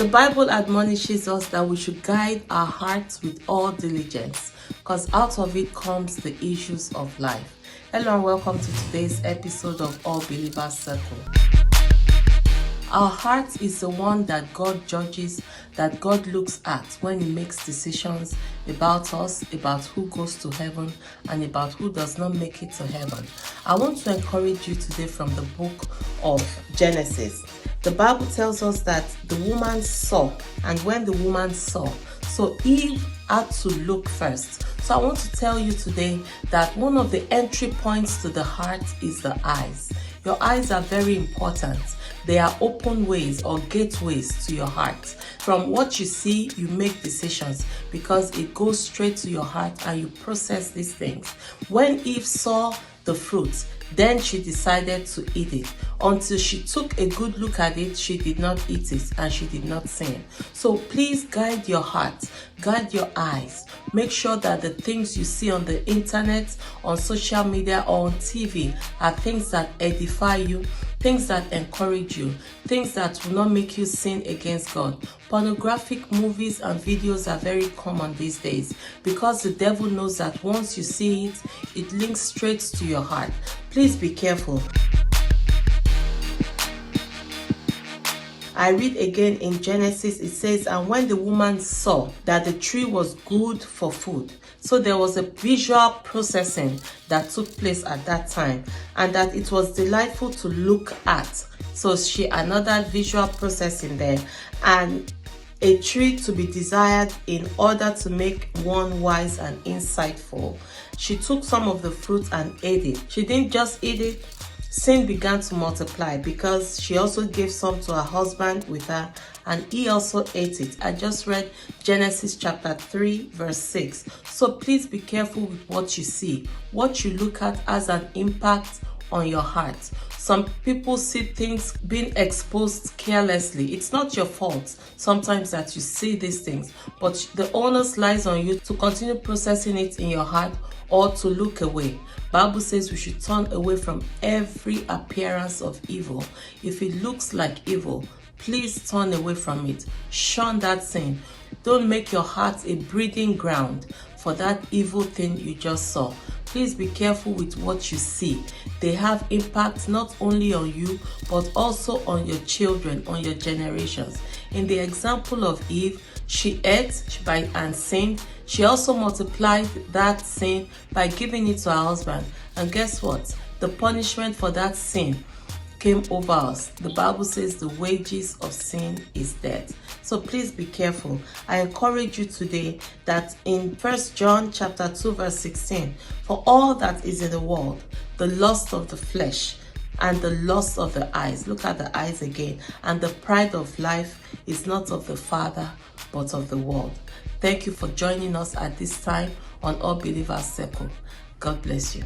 The Bible admonishes us that we should guide our hearts with all diligence, because out of it comes the issues of life. Hello and welcome to today's episode of All Believers Circle. Our heart is the one that God judges, that God looks at when He makes decisions about us, about who goes to heaven and about who does not make it to heaven. I want to encourage you today from the book of Genesis. The Bible tells us that the woman saw, and when the woman saw, so Eve had to look first. So I want to tell you today that one of the entry points to the heart is the eyes. Your eyes are very important. They are open ways or gateways to your heart. From what you see, you make decisions because it goes straight to your heart and you process these things. When Eve saw the fruit, then she decided to eat it. Until she took a good look at it, she did not eat it and she did not sin. So please guide your heart, guide your eyes. Make sure that the things you see on the internet, on social media or on TV are things that edify you, things that encourage you, things that will not make you sin against God. Pornographic movies and videos are very common these days because the devil knows that once you see it, it links straight to your heart. Please be careful. I read again in Genesis, it says, and when the woman saw that the tree was good for food. So there was a visual processing that took place at that time, and that it was delightful to look at. So another visual processing there, and a tree to be desired in order to make one wise and insightful. She took some of the fruit and ate it. She didn't just eat it. Sin began to multiply because she also gave some to her husband with her, and he also ate it. I just read Genesis chapter 3 verse 6. So please be careful with what you see. What you look at has an impact on your heart. Some people see things being exposed carelessly. It's not your fault sometimes that you see these things, but the onus lies on you to continue processing it in your heart or to look away. Bible says we should turn away from every appearance of evil. If it looks like evil, please turn away from it. Shun that sin. Don't make your heart a breeding ground for that evil thing you just saw. Please be careful with what you see. They have impact not only on you, but also on your children, on your generations. In the example of Eve, she ate and sinned. She also multiplied that sin by giving it to her husband. And guess what? The punishment for that sin came over us. The Bible says the wages of sin is death. So please be careful. I encourage you today that in 1 John chapter 2 verse 16, for all that is in the world, the lust of the flesh and the lust of the eyes, look at the eyes again, and the pride of life is not of the Father, but of the world. Thank you for joining us at this time on All Believers Circle. God bless you.